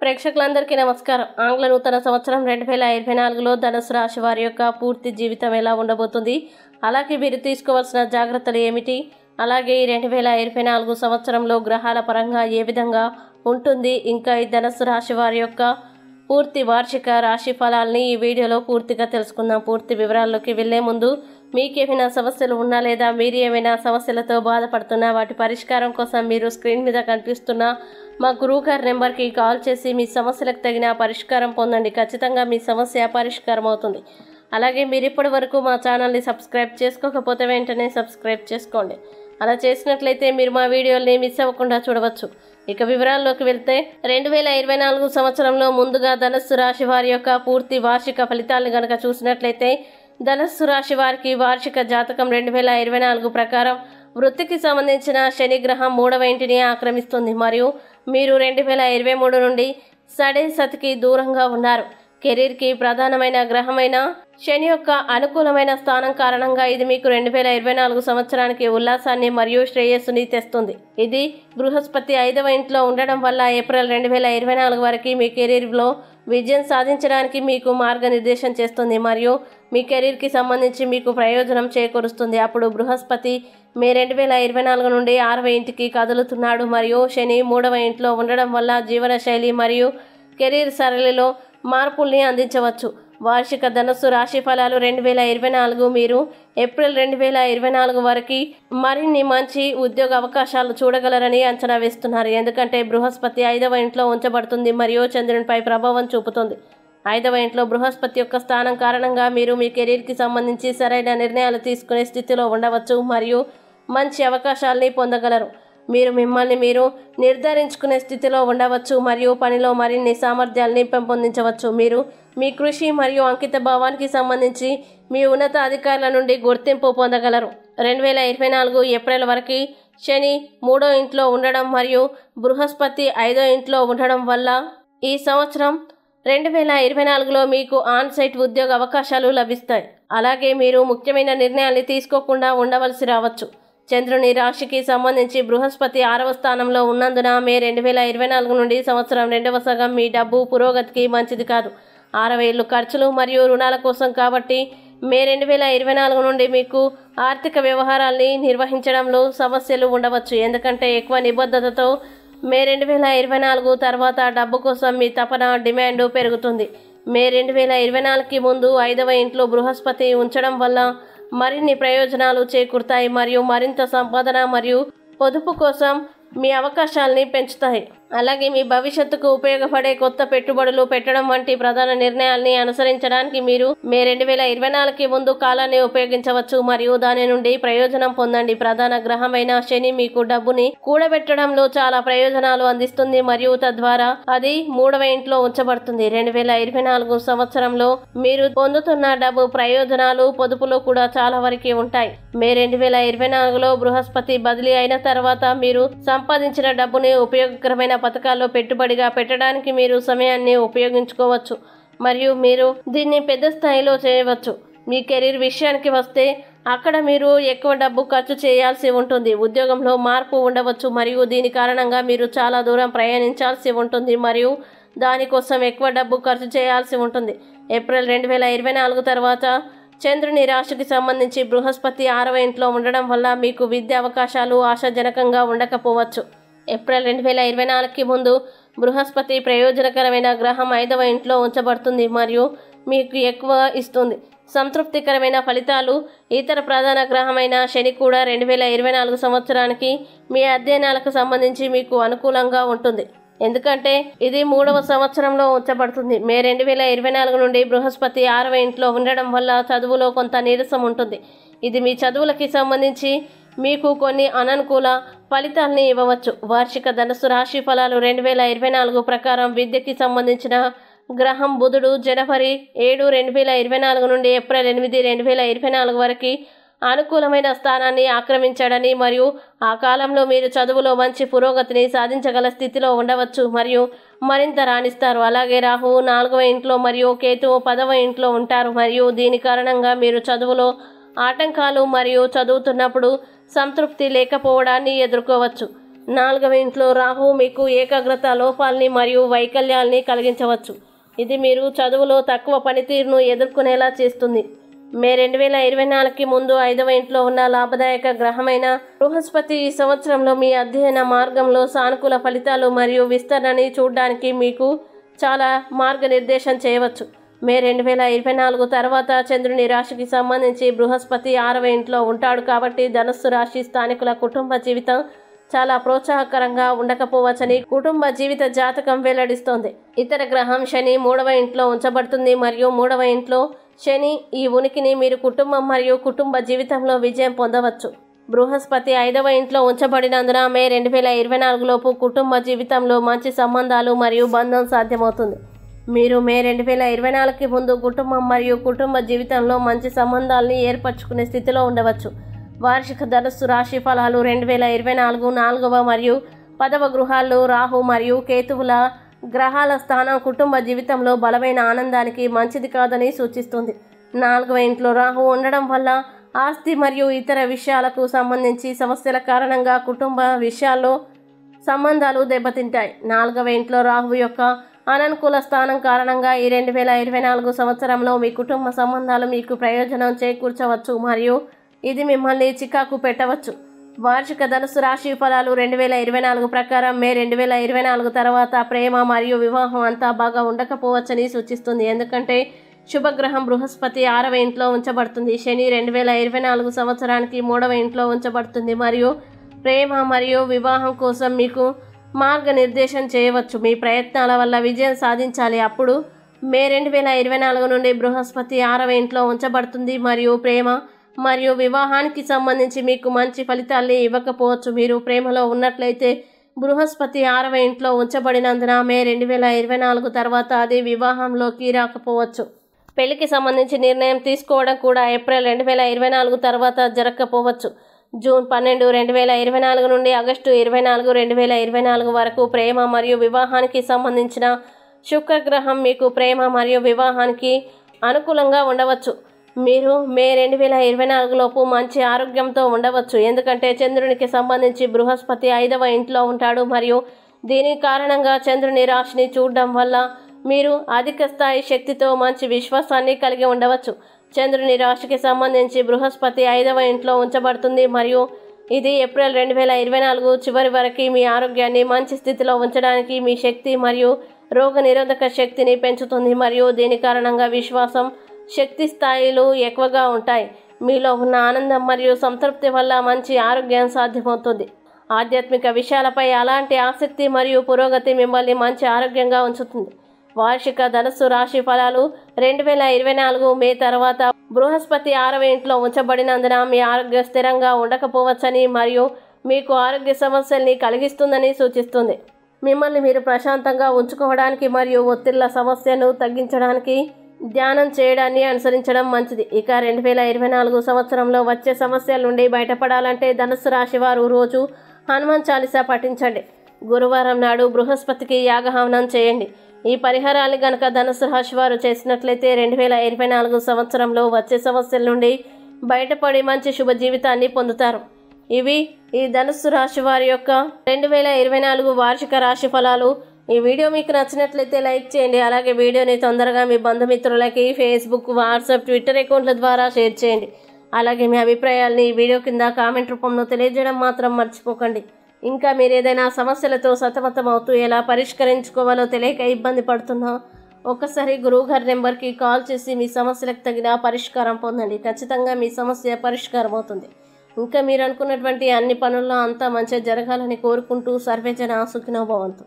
ప్రేక్షకులందరికీ నమస్కారం. ఆంగ్ల నూతన సంవత్సరం 2024లో ధనుసు రాశి వారి యొక్క పూర్తి జీవితం ఎలా ఉండబోతుంది, అలాగే మీరు తీసుకోవాల్సిన జాగ్రత్తలు ఏమిటి, అలాగే ఈ 2024 సంవత్సరంలో గ్రహాల పరంగా ఏ విధంగా ఉంటుంది, ఇంకా ఈ ధనుసు రాశి వారి యొక్క పూర్తి వార్షిక రాశి ఫలాల్ని ఈ వీడియోలో పూర్తిగా తెలుసుకుందాం. పూర్తి వివరాల్లోకి వెళ్లే ముందు మీకేమైనా సమస్యలు ఉన్నా లేదా మీరు ఏమైనా సమస్యలతో బాధపడుతున్నా వాటి పరిష్కారం కోసం మీరు స్క్రీన్ మీద కనిపిస్తున్న మా గురువు గారి నెంబర్కి కాల్ చేసి మీ సమస్యలకు తగిన పరిష్కారం పొందండి. ఖచ్చితంగా మీ సమస్య పరిష్కారం అవుతుంది. అలాగే మీరు ఇప్పటి వరకు మా ఛానల్ని సబ్స్క్రైబ్ చేసుకోకపోతే వెంటనే సబ్స్క్రైబ్ చేసుకోండి. అలా చేసినట్లయితే మీరు మా వీడియోల్ని మిస్ అవ్వకుండా చూడవచ్చు. ఇక వివరాల్లోకి వెళ్తే 2024 సంవత్సరంలో ముందుగా ధనుస్సు రాశి వారి యొక్క పూర్తి వార్షిక ఫలితాలను గనక చూసినట్లయితే ధనుస్సు రాశి వారికి వార్షిక జాతకం 2024 ప్రకారం వృత్తికి సంబంధించిన శని గ్రహం 3వ ఇంటిని ఆక్రమిస్తుంది మరియు మీరు 2023 నుండి సతికి దూరంగా ఉన్నారు. కెరీర్కి ప్రధానమైన గ్రహమైన శని యొక్క అనుకూలమైన స్థానం కారణంగా ఇది మీకు 2024 సంవత్సరానికి ఉల్లాసాన్ని మరియు శ్రేయస్సుని తెస్తుంది. ఇది బృహస్పతి 5వ ఇంట్లో ఉండడం వల్ల ఏప్రిల్ 2024 వరకు మీ కెరీర్లో విజయం సాధించడానికి మీకు మార్గనిర్దేశం చేస్తుంది మరియు మీ కెరీర్కి సంబంధించి మీకు ప్రయోజనం చేకూరుస్తుంది. అప్పుడు బృహస్పతి మే 2024 నుండి 6వ ఇంటికి కదులుతున్నాడు మరియు శని 3వ ఇంట్లో ఉండడం వల్ల జీవనశైలి మరియు కెరీర్ సరళిలో మార్పుల్ని అందించవచ్చు. వార్షిక ధనుస్సు రాశి ఫలాలు 2024 మీరు ఏప్రిల్ 2024 వరకు మరిన్ని మంచి ఉద్యోగ అవకాశాలు చూడగలరని అంచనా వేస్తున్నారు. ఎందుకంటే బృహస్పతి 5వ ఇంట్లో ఉంచబడుతుంది మరియు చంద్రునిపై ప్రభావం చూపుతుంది. 5వ ఇంట్లో బృహస్పతి యొక్క స్థానం కారణంగా మీరు మీ కెరీర్కి సంబంధించి సరైన నిర్ణయాలు తీసుకునే స్థితిలో ఉండవచ్చు మరియు మంచి అవకాశాలని పొందగలరు. మీరు మిమ్మల్ని మీరు నిర్ధారించుకునే స్థితిలో ఉండవచ్చు మరియు పనిలో మరిన్ని సామర్థ్యాలని పెంపొందించవచ్చు. మీరు మీ కృషి మరియు అంకిత భావానికి సంబంధించి మీ ఉన్నత అధికారుల నుండి గుర్తింపు పొందగలరు. 2024 ఏప్రిల్ వరకు శని 3వ ఇంట్లో ఉండడం మరియు బృహస్పతి 5వ ఇంట్లో ఉండడం వల్ల ఈ సంవత్సరం 2024లో మీకు ఆన్ సైట్ ఉద్యోగ అవకాశాలు లభిస్తాయి. అలాగే మీరు ముఖ్యమైన నిర్ణయాన్ని తీసుకోకుండా ఉండవలసి రావచ్చు. చంద్రుని రాశికి సంబంధించి బృహస్పతి 6వ స్థానంలో ఉన్నందున మే 2024 నుండి సంవత్సరం 2వ సగం మీ డబ్బు పురోగతికి మంచిది కాదు. 6వ ఇల్లు ఖర్చులు మరియు రుణాల కోసం కాబట్టి మే 2024 నుండి మీకు ఆర్థిక వ్యవహారాల్ని నిర్వహించడంలో సమస్యలు ఉండవచ్చు. ఎందుకంటే ఎక్కువ నిబద్ధతతో మే 2024 తర్వాత డబ్బు కోసం మీ తపన డిమాండ్ పెరుగుతుంది. మే 2024కి ముందు 5వ ఇంట్లో బృహస్పతి ఉంచడం వల్ల మరిన్ని ప్రయోజనాలు చేకూరుతాయి మరియు మరింత సంపాదన మరియు పొదుపు కోసం మీ అవకాశాలని పెంచుతాయి. అలాగే మీ భవిష్యత్తుకు ఉపయోగపడే కొత్త పెట్టుబడులు పెట్టడం వంటి ప్రధాన నిర్ణయాల్ని అనుసరించడానికి మీరు మే 2024కి ముందు కాలాన్ని ఉపయోగించవచ్చు మరియు దాని నుండి ప్రయోజనం పొందండి. ప్రధాన గ్రహమైన శని మీకు డబ్బుని కూడబెట్టడంలో చాలా ప్రయోజనాలు అందిస్తుంది మరియు తద్వారా అది 3వ ఇంట్లో ఉంచబడుతుంది. 2024 సంవత్సరంలో మీరు పొందుతున్న డబ్బు ప్రయోజనాలు పొదుపులో కూడా చాలా వరకు ఉంటాయి. మే 2024లో బృహస్పతి బదిలీ అయిన తర్వాత మీరు సంపాదించిన డబ్బుని ఉపయోగకరమైన పథకాల్లో పెట్టుబడిగా పెట్టడానికి మీరు సమయాన్ని ఉపయోగించుకోవచ్చు మరియు మీరు దీన్ని పెద్ద స్థాయిలో చేయవచ్చు. మీ కెరీర్ విషయానికి వస్తే అక్కడ మీరు ఎక్కువ డబ్బు ఖర్చు చేయాల్సి ఉంటుంది. ఉద్యోగంలో మార్పు ఉండవచ్చు మరియు దీని కారణంగా మీరు చాలా దూరం ప్రయాణించాల్సి ఉంటుంది మరియు దానికోసం ఎక్కువ డబ్బు ఖర్చు చేయాల్సి ఉంటుంది. ఏప్రిల్ 2024 తర్వాత చంద్రుని రాశికి సంబంధించి బృహస్పతి 6వ ఇంట్లో ఉండడం వల్ల మీకు విద్యా అవకాశాలు ఆశాజనకంగా ఉండకపోవచ్చు. ఏప్రిల్ 2024కి ముందు బృహస్పతి ప్రయోజనకరమైన గ్రహం 5వ ఇంట్లో ఉంచబడుతుంది మరియు మీకు ఎక్కువ ఇస్తుంది. సంతృప్తికరమైన ఫలితాలు ఇతర ప్రధాన గ్రహమైన శని కూడా 2024 సంవత్సరానికి మీ అధ్యయనాలకు సంబంధించి మీకు అనుకూలంగా ఉంటుంది. ఎందుకంటే ఇది 3వ సంవత్సరంలో ఉంచబడుతుంది. మే 2024 నుండి బృహస్పతి 6వ ఇంట్లో ఉండడం వల్ల చదువులో కొంత నీరసం ఉంటుంది. ఇది మీ చదువులకి సంబంధించి మీకు కొన్ని అననుకూల ఫలితాలని ఇవ్వవచ్చు. వార్షిక ధనుస్సు రాశి ఫలాలు 2024 ప్రకారం విద్యకి సంబంధించిన గ్రహం బుధుడు జనవరి 7, 2024 నుండి ఏప్రిల్ 8, 2024 వరకు అనుకూలమైన స్థానాన్ని ఆక్రమించాడని మరియు ఆ కాలంలో మీరు చదువులో మంచి పురోగతిని సాధించగల స్థితిలో ఉండవచ్చు మరియు మరింత రాణిస్తారు. అలాగే రాహువు 4వ ఇంట్లో మరియు కేతువు 10వ ఇంట్లో ఉంటారు మరియు దీని కారణంగా మీరు చదువులో ఆటంకాలు మరియు చదువుతున్నప్పుడు సంతృప్తి లేకపోవడాన్ని ఎదుర్కోవచ్చు. 4వ ఇంట్లో రాహువు మీకు ఏకాగ్రత లోపాలని మరియు వైకల్యాల్ని కలిగించవచ్చు. ఇది మీరు చదువులో తక్కువ పనితీరును ఎదుర్కొనేలా చేస్తుంది. మే 2024కి ముందు 5వ ఇంట్లో ఉన్న లాభదాయక గ్రహమైన బృహస్పతి ఈ సంవత్సరంలో మీ అధ్యయన మార్గంలో సానుకూల ఫలితాలు మరియు విస్తరణని చూడడానికి మీకు చాలా మార్గనిర్దేశం చేయవచ్చు. మే 2024 తర్వాత చంద్రుని రాశికి సంబంధించి బృహస్పతి 6వ ఇంట్లో ఉంటాడు కాబట్టి ధనుస్సు రాశి స్థానికుల కుటుంబ జీవితం చాలా ప్రోత్సాహకరంగా ఉండకపోవచ్చని కుటుంబ జీవిత జాతకం వెల్లడిస్తోంది. ఇతర గ్రహం శని 3వ ఇంట్లో ఉంచబడుతుంది మరియు 3వ ఇంట్లో శని ఈ ఉనికిని మీరు కుటుంబం మరియు కుటుంబ జీవితంలో విజయం పొందవచ్చు. బృహస్పతి 5వ ఇంట్లో ఉంచబడినందున మే 2024 లోపు కుటుంబ జీవితంలో మంచి సంబంధాలు మరియు బంధం సాధ్యమవుతుంది. మీరు మే 2024కి ముందు కుటుంబం మరియు కుటుంబ జీవితంలో మంచి సంబంధాలని ఏర్పరచుకునే స్థితిలో ఉండవచ్చు. వార్షిక ధనుస్సు రాశి ఫలాలు 2024 4వ మరియు 10వ గృహాల్లో రాహు మరియు కేతువుల గ్రహాల స్థానం కుటుంబ జీవితంలో బలమైన ఆనందానికి మంచిది కాదని సూచిస్తుంది. 4వ ఇంట్లో రాహు ఉండడం వల్ల ఆస్తి మరియు ఇతర విషయాలకు సంబంధించి సమస్యల కారణంగా కుటుంబ విషయాల్లో సంబంధాలు దెబ్బతింటాయి. 4వ ఇంట్లో రాహు యొక్క అననుకూల స్థానం కారణంగా ఈ 2024 సంవత్సరంలో మీ కుటుంబ సంబంధాలు మీకు ప్రయోజనం చేకూర్చవచ్చు మరియు ఇది మిమ్మల్ని చికాకు పెట్టవచ్చు. వార్షిక ధనుసు రాశి ఫలాలు 2024 ప్రకారం మే 2024 తర్వాత ప్రేమ మరియు వివాహం అంతా బాగా ఉండకపోవచ్చని సూచిస్తుంది. ఎందుకంటే శుభగ్రహం బృహస్పతి 6వ ఇంట్లో ఉంచబడుతుంది. శని 2024 సంవత్సరానికి 3వ ఇంట్లో ఉంచబడుతుంది మరియు ప్రేమ మరియు వివాహం కోసం మీకు మార్గనిర్దేశం చేయవచ్చు. మీ ప్రయత్నాల వల్ల విజయం సాధించాలి. అప్పుడు మే 2024 నుండి బృహస్పతి 6వ ఇంట్లో ఉంచబడుతుంది మరియు ప్రేమ మరియు వివాహానికి సంబంధించి మీకు మంచి ఫలితాల్ని ఇవ్వకపోవచ్చు. మీరు ప్రేమలో ఉన్నట్లయితే బృహస్పతి 6వ ఇంట్లో ఉంచబడినందున మే 2024 తర్వాత అది వివాహంలోకి రాకపోవచ్చు. పెళ్లికి సంబంధించి నిర్ణయం తీసుకోవడం కూడా ఏప్రిల్ 2024 తర్వాత జరగకపోవచ్చు. జూన్ 12, 2024 నుండి ఆగస్టు 24, 2024 వరకు ప్రేమ మరియు వివాహానికి సంబంధించిన శుక్రగ్రహం మీకు ప్రేమ మరియు వివాహానికి అనుకూలంగా ఉండవచ్చు. మీరు మే 2024 లోపు మంచి ఆరోగ్యంతో ఉండవచ్చు. ఎందుకంటే చంద్రునికి సంబంధించి బృహస్పతి 5వ ఇంట్లో ఉంటాడు మరియు దీని కారణంగా చంద్రుని రాశిని చూడడం వల్ల మీరు అధిక స్థాయి శక్తితో మంచి విశ్వాసాన్ని కలిగి ఉండవచ్చు. చంద్రుని రాశికి సంబంధించి బృహస్పతి 5వ ఇంట్లో ఉంచబడుతుంది మరియు ఇది ఏప్రిల్ 2024 చివరి వరకు మీ ఆరోగ్యాన్ని మంచి స్థితిలో ఉంచడానికి మీ శక్తి మరియు రోగనిరోధక శక్తిని పెంచుతుంది మరియు దీని కారణంగా విశ్వాసం శక్తి స్థాయిలు ఎక్కువగా ఉంటాయి. మీలో ఉన్న ఆనందం మరియు సంతృప్తి వల్ల మంచి ఆరోగ్యం సాధ్యమవుతుంది. ఆధ్యాత్మిక విషయాలపై అలాంటి ఆసక్తి మరియు పురోగతి మిమ్మల్ని మంచి ఆరోగ్యంగా ఉంచుతుంది. వార్షిక ధనుస్సు రాశి ఫలాలు 2024 మే తర్వాత బృహస్పతి 6వ ఇంట్లో ఉంచబడినందున మీ ఆరోగ్యం స్థిరంగా ఉండకపోవచ్చని మరియు మీకు ఆరోగ్య సమస్యల్ని కలిగిస్తుందని సూచిస్తుంది. మిమ్మల్ని మీరు ప్రశాంతంగా ఉంచుకోవడానికి మరియు ఒత్తిళ్ల సమస్యను తగ్గించడానికి ధ్యానం చేయడాన్ని అనుసరించడం మంచిది. ఇక 2024 సంవత్సరంలో వచ్చే సమస్యల నుండి బయటపడాలంటే ధనుస్సు రాశి వారు రోజు హనుమాన్ చాలీసా పఠించండి. గురువారం నాడు బృహస్పతికి యాగహవనం చేయండి. ఈ పరిహారాన్ని గనక ధనుస్సు రాశి వారు చేసినట్లయితే 2024 సంవత్సరంలో వచ్చే సమస్యల నుండి బయటపడి మంచి శుభ జీవితాన్ని పొందుతారు. ఇవి ఈ ధనుస్సు రాశి వారి యొక్క 2024 వార్షిక రాశి ఫలాలు. ఈ వీడియో మీకు నచ్చినట్లయితే లైక్ చేయండి. అలాగే వీడియోని తొందరగా మీ బంధుమిత్రులకి ఫేస్బుక్, వాట్సాప్, ట్విట్టర్ అకౌంట్ల ద్వారా షేర్ చేయండి. అలాగే మీ అభిప్రాయాల్ని ఈ వీడియో కింద కామెంట్ రూపంలో తెలియజేయడం మాత్రం మర్చిపోకండి. ఇంకా మీరు ఏదైనా సమస్యలతో సతమతమవుతూ ఎలా పరిష్కరించుకోవాలో తెలియక ఇబ్బంది పడుతున్నా ఒక్కసారి గురువుగారి నెంబర్కి కాల్ చేసి మీ సమస్యలకు తగిన పరిష్కారం పొందండి. ఖచ్చితంగా మీ సమస్య పరిష్కారం అవుతుంది. ఇంకా మీరు అనుకున్నటువంటి అన్ని పనుల్లో అంతా మంచిగా జరగాలని కోరుకుంటూ సర్వేజన సుఖినో భవంతు.